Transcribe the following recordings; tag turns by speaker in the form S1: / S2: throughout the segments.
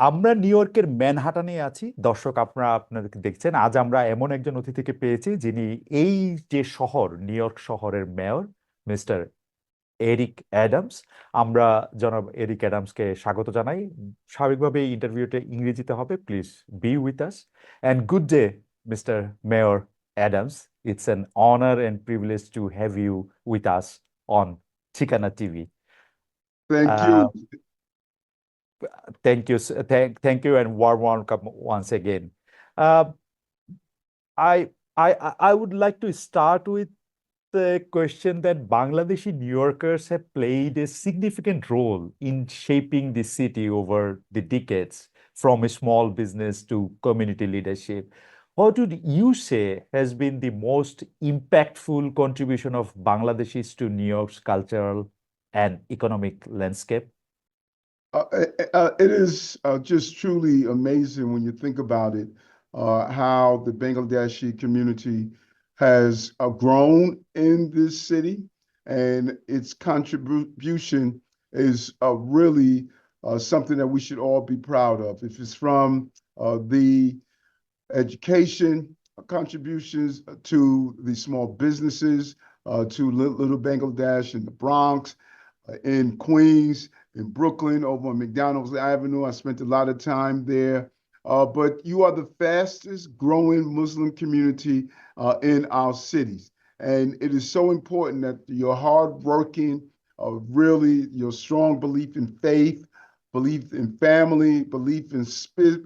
S1: আমরা নিউ ইয়র্কের ম্যানহাটানে আছি। দর্শক, আপনারা আপনাদেরকে দেখছেন। আজ আমরা এমন একজন অতিথিকে পেয়েছি যিনি এই যে শহর, নিউ ইয়র্ক শহরের মেয়র, মিস্টার এরিক অ্যাডামস। আমরা জনাব এরিক অ্যাডামসকে স্বাগত জানাই। স্বাভাবিকভাবে এই ইন্টারভিউটা ইংরেজিতে হবে। Please be with us and good day, mister mayor Adams. It's an honour and privilege to have you with us on Thikana TV.
S2: Thank you.
S1: Thank you, and warm welcome once again. Uh, I would like to start with the question that Bangladeshi New Yorkers have played a significant role in shaping the city over the decades, from a small business to community leadership. What would you say has been the most impactful contribution of Bangladeshis to New York's cultural and economic landscape?
S2: It is just truly amazing when you think about it, how the Bangladeshi community has grown in this city, and its contribution is really something that we should all be proud of. If it's from the education contributions to the small businesses, to Little Bangladesh in the Bronx, in Queens, in Brooklyn, over on McDonald's Avenue. I spent a lot of time there. But you are the fastest growing Muslim community in our cities. And it is so important that your hardworking, really your strong belief in faith, belief in family, belief in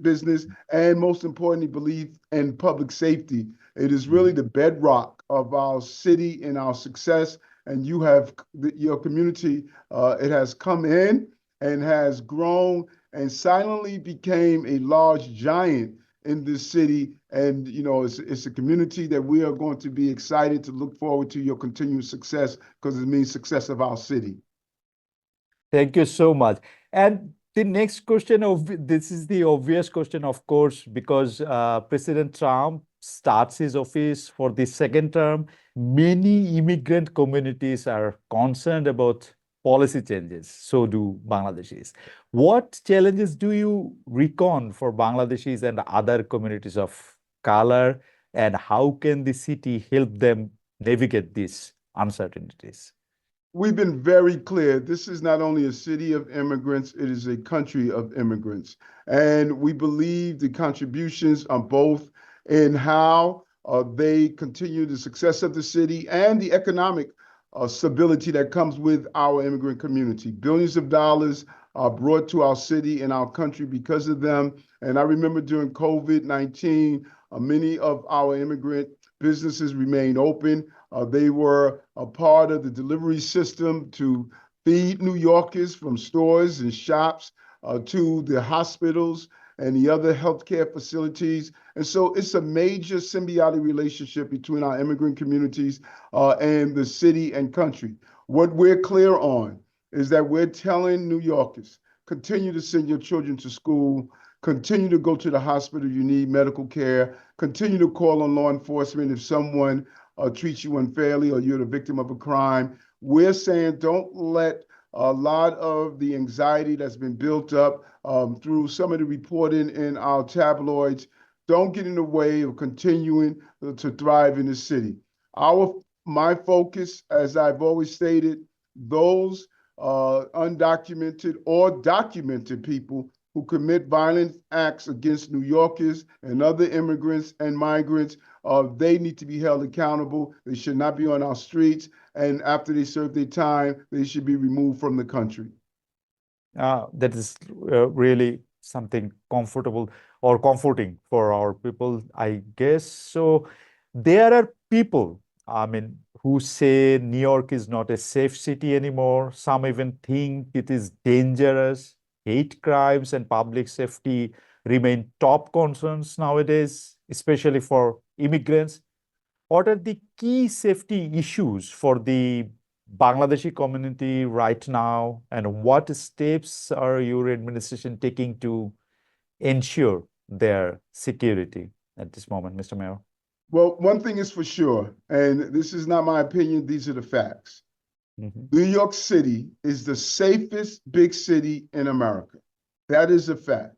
S2: business, and most importantly, belief in public safety. It is really the bedrock of our city and our success. And you have your community, it has come in and has grown and silently became a large giant in this city. And, it's a community that we are going to be excited to look forward to your continued success because it means success of our city.
S1: Thank you so much. And the next question of this is the obvious question, of course, because President Trump starts his office for the second term. Many immigrant communities are concerned about policy changes. So do Bangladeshis. What challenges do you reckon for Bangladeshis and other communities of color, and how can the city help them navigate these uncertainties?
S2: We've been very clear. This is not only a city of immigrants, it is a country of immigrants. And we believe the contributions are both in how they continue the success of the city and the economic stability that comes with our immigrant community. Billions of dollars are brought to our city and our country because of them. And I remember during COVID-19, many of our immigrant businesses remained open. They were a part of the delivery system to feed New Yorkers, from stores and shops to the hospitals and the other healthcare facilities. And so it's a major symbiotic relationship between our immigrant communities and the city and country. What we're clear on is that we're telling New Yorkers, continue to send your children to school, continue to go to the hospital, you need medical care, continue to call on law enforcement if someone treats you unfairly or you're the victim of a crime. We're saying don't let a lot of the anxiety that's been built up through some of the reporting in our tabloids, don't get in the way of continuing to thrive in the city. My focus, as I've always stated, those undocumented or documented people who commit violent acts against New Yorkers and other immigrants and migrants, they need to be held accountable. They should not be on our streets. And after they serve their time, they should be removed from the country.
S1: That is really something comfortable or comforting for our people, I guess. So there are people, I mean, who say New York is not a safe city anymore. Some even think it is dangerous. Hate crimes and public safety remain top concerns nowadays, especially for immigrants. What are the key safety issues for the Bangladeshi community right now, and what steps are your administration taking to ensure their security at this moment, Mr. Mayor?
S2: Well, one thing is for sure, and this is not my opinion, these are the facts.
S1: Mhm.
S2: New York City is the safest big city in America. That is a fact.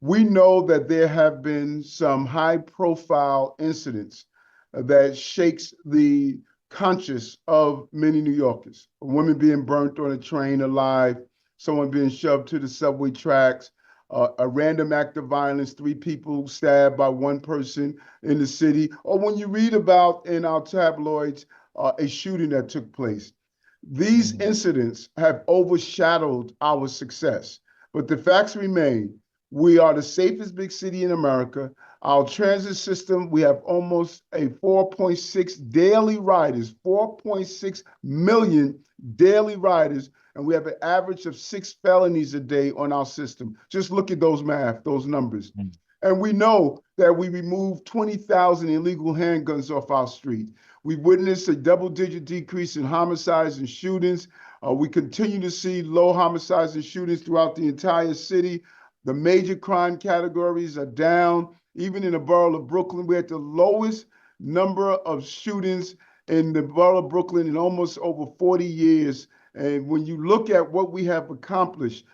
S2: we know that there have been some high-profile incidents that shakes the conscience of many New Yorkers. A woman being burnt on a train alive, someone being shoved to the subway tracks, a random act of violence, 3 people stabbed by one person in the city, or when you read about in our tabloids, a shooting that took place. These
S1: Mm,
S2: incidents have overshadowed our success, but the facts remain. We are the safest big city in America. Our transit system, we have almost a 4.6 daily riders, 4.6 million daily riders, and we have an average of 6 felonies a day on our system. Just look at those math, those numbers.
S1: mm.
S2: And we know that we removed 20,000 illegal handguns off our street. We witnessed a double-digit decrease in homicides and shootings. We continue to see low homicides and shootings throughout the entire city. The major crime categories are down. Even in the borough of Brooklyn, we're at the lowest number of shootings in the borough of Brooklyn in almost over 40 years. And when you look at what we have accomplished,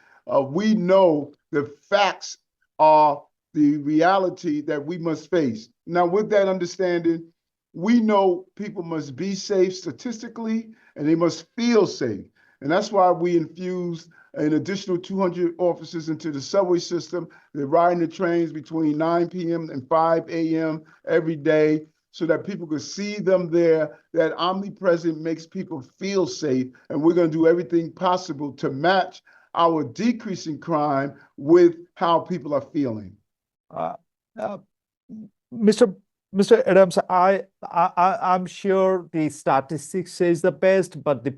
S2: we know the facts are the reality that we must face. Now, with that understanding, we know people must be safe statistically and they must feel safe. And that's why we infused an additional 200 officers into the subway system. They're riding the trains between 9 p.m. and 5 a.m. every day so that people could see them there. That omnipresent makes people feel safe. And we're going to do everything possible to match our decrease in crime with how people are feeling.
S1: Uh, uh, Mr. Mr. Adams, I'm sure the statistics says the best, but the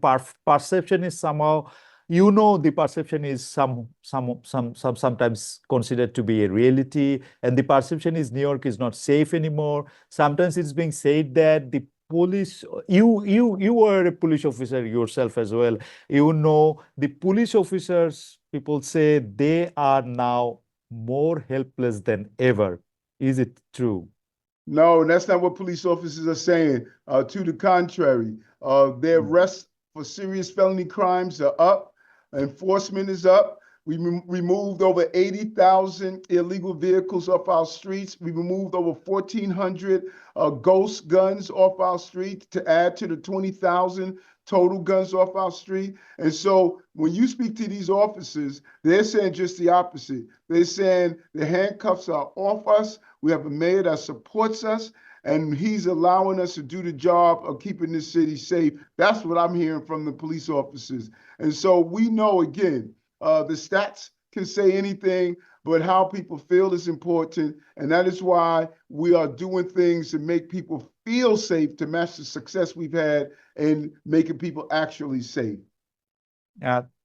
S1: perception is somehow, the perception is sometimes considered to be a reality, and the perception is New York is not safe anymore. Sometimes it's being said that the police, you were a police officer yourself as well. The police officers, people say they are now more helpless than ever. Is it true?
S2: No, that's not what police officers are saying. To the contrary, their
S1: Mm.
S2: arrests for serious felony crimes are up. Enforcement is up. We removed over 80,000 illegal vehicles off our streets. We removed over 1,400 ghost guns off our street to add to the 20,000 total guns off our street. And so when you speak to these officers, they're saying just the opposite. They're saying the handcuffs are off us. We have a mayor that supports us, and he's allowing us to do the job of keeping this city safe. That's what I'm hearing from the police officers. And so we know, again, the stats can say anything, but how people feel is important. And that is why we are doing things to make people feel safe to match the success we've had in making people actually safe.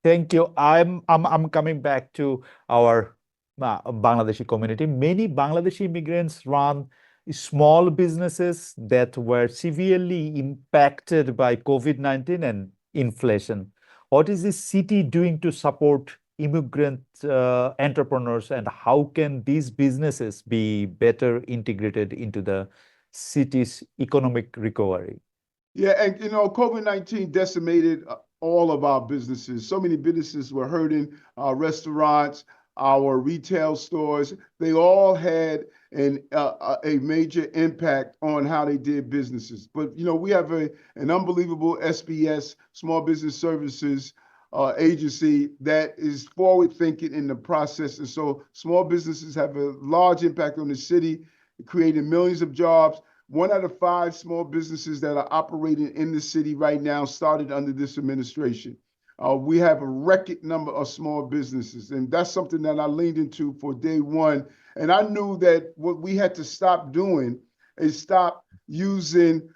S1: Thank you. I'm coming back to our Bangladeshi community. Many Bangladeshi immigrants run small businesses that were severely impacted by COVID-19 and inflation. What is the city doing to support immigrant entrepreneurs, and how can these businesses be better integrated into the city's economic recovery?
S2: Yeah, and COVID-19 decimated all of our businesses. So many businesses were hurting, our restaurants, our retail stores. They all had a major impact on how they did businesses. But we have an unbelievable SBS, Small Business Services agency, that is forward thinking in the process. And so small businesses have a large impact on the city, creating millions of jobs. 1 out of 5 small businesses that are operating in the city right now started under this administration. We have a record number of small businesses, and that's something that I leaned into for day one. And I knew that what we had to stop doing is stop using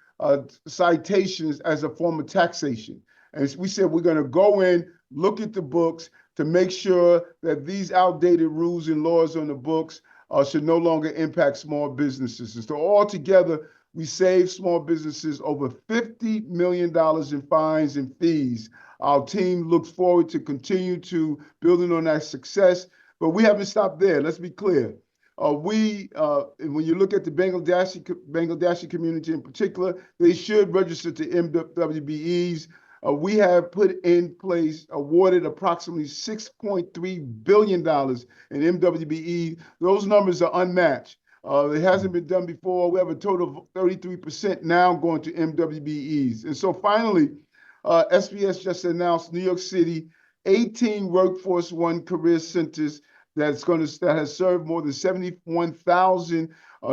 S2: citations as a form of taxation. And we said we're going to go in, look at the books to make sure that these outdated rules and laws on the books should no longer impact small businesses. And so altogether, we saved small businesses over $50 million in fines and fees. Our team looks forward to continue to building on that success, but we haven't stopped there. Let's be clear. When you look at the Bangladeshi community in particular, they should register to MWBEs. We have put in place, awarded approximately $6.3 billion in MWBE. Those numbers are unmatched. It hasn't been done before. We have a total of 33% now going to MWBEs. And so finally, SBS just announced New York City, 18 Workforce One career centers that has served more than 71,000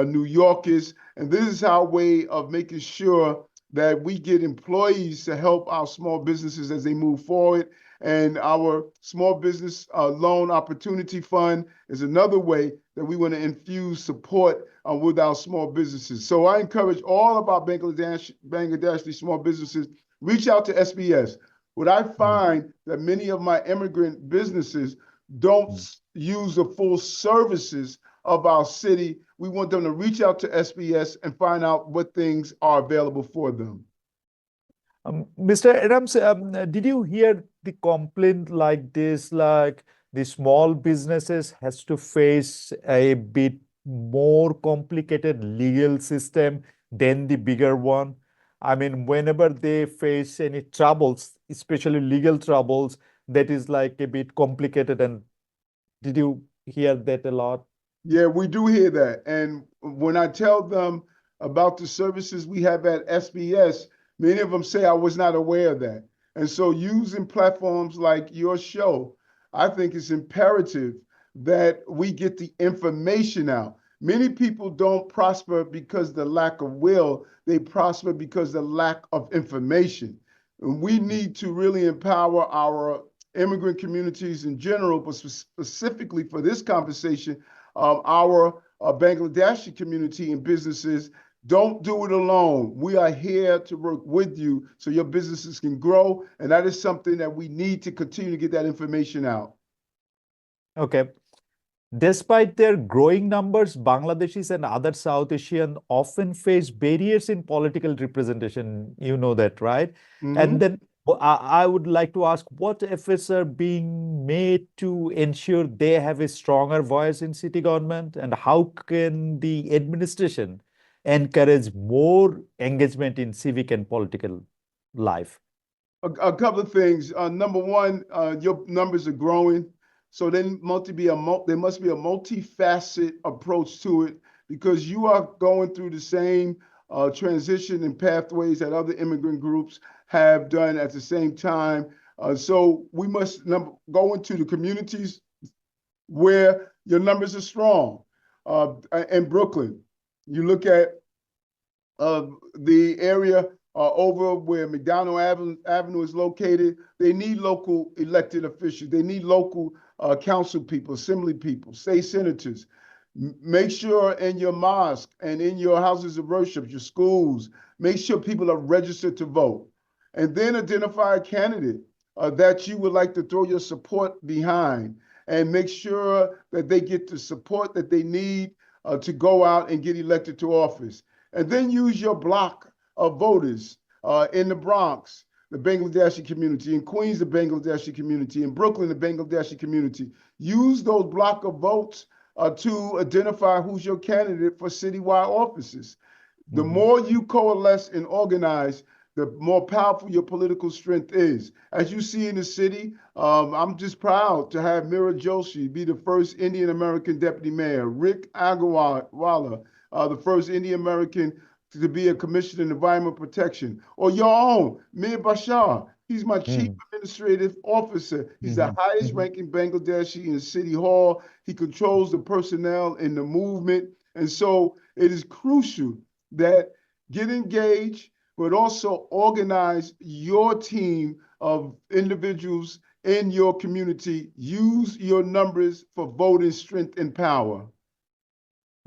S2: New Yorkers. And this is our way of making sure that we get employees to help our small businesses as they move forward. And our Small Business Loan Opportunity Fund is another way that we want to infuse support with our small businesses. So I encourage all of our Bangladeshi small businesses, reach out to SBS. What I find that many of my immigrant businesses don't use the full services of our city. We want them to reach out to SBS and find out what things are available for them.
S1: Mr. Adams, did you hear the complaint like this, like the small businesses has to face a bit more complicated legal system than the bigger one? I mean, whenever they face any troubles, especially legal troubles, that is like a bit complicated. And did you hear that a lot?
S2: Yeah, we do hear that. And when I tell them about the services we have at SBS, many of them say I was not aware of that. And so using platforms like your show, I think it's imperative that we get the information out. Many people don't prosper because of the lack of will, they prosper because of the lack of information. And we need to really empower our immigrant communities in general, but specifically for this conversation, our Bangladeshi community and businesses. Don't do it alone. We are here to work with you so your businesses can grow. And that is something that we need to continue to get that information out.
S1: Okay. Despite their growing numbers, Bangladeshis and other South Asian often face barriers in political representation. You know that, right? And then I would like to ask, what efforts are being made to ensure they have a stronger voice in city government? And how can the administration encourage more engagement in civic and political life?
S2: A couple of things. Number one, your numbers are growing. So there must be a multifaceted approach to it because you are going through the same transition and pathways that other immigrant groups have done at the same time. So we must go into the communities where your numbers are strong. In Brooklyn, you look at the area over where McDonald Avenue is located. They need local elected officials. They need local council people, assembly people, state senators. Make sure in your mosque and in your houses of worship, your schools, make sure people are registered to vote. And then identify a candidate that you would like to throw your support behind and make sure that they get the support that they need to go out and get elected to office. And then use your block of voters in the Bronx, the Bangladeshi community, in Queens, the Bangladeshi community, in Brooklyn, the Bangladeshi community. Use those block of votes to identify who's your candidate for citywide offices. The more you coalesce and organize, the more powerful your political strength is. As you see in the city, I'm just proud to have Mira Joshi be the first Indian American deputy mayor, Rick Agarwala, the first Indian American to be a commissioner in environmental protection, or your own, Mir Bashar. He's my chief administrative officer. He's the highest ranking Bangladeshi in City Hall. He controls the personnel in the movement. And so it is crucial that get engaged, but also organize your team of individuals in your community. Use your numbers for voting strength and power.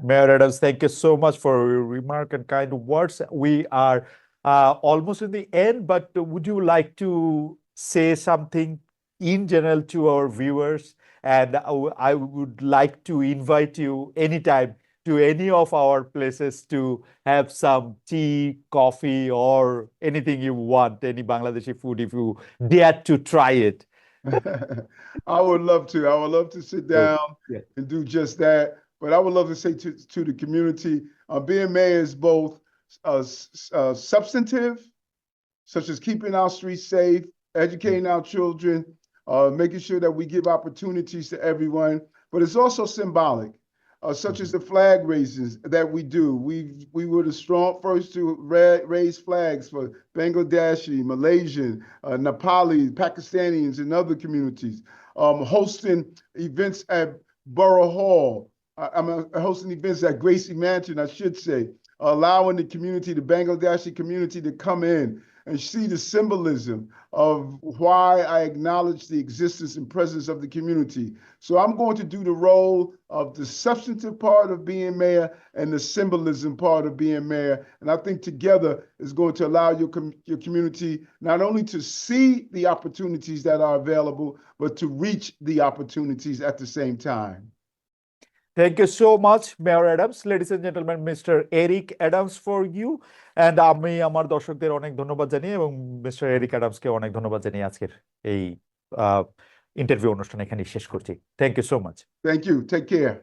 S1: Mayor Adams, thank you so much for your remark and kind words. We are almost in the end, but would you like to say something in general to our viewers? And I would like to invite you anytime to any of our places to have some tea, coffee, or anything you want, any Bangladeshi food, if you dare to try it.
S2: I would love to. I would love to sit down and do just that. But I would love to say to the community, being mayor is both substantive, such as keeping our streets safe, educating our children, making sure that we give opportunities to everyone. But it's also symbolic, such as the flag raises that we do. We were the first to raise flags for Bangladeshi, Malaysian, Nepali, Pakistanis, and other communities. Hosting events at Borough Hall. I'm hosting events at Gracie Mansion, I should say, allowing the community, the Bangladeshi community, to come in and see the symbolism of why I acknowledge the existence and presence of the community. So I'm going to do the role of the substantive part of being mayor and the symbolism part of being mayor. And I think together is going to allow your community not only to see the opportunities that are available, but to reach the opportunities at the same time.
S1: Thank you so much, Mayor Adams. Ladies and gentlemen, Mr. Eric Adams for you. And আমি আমার দর্শকদের অনেক ধন্যবাদ জানিয়ে এবং mister Eric অ্যাডামসকে অনেক ধন্যবাদ জানিয়ে আজকের এই ইন্টারভিউ অনুষ্ঠান এখানে শেষ করছি। Thank you so much.
S2: Thank you. Take care.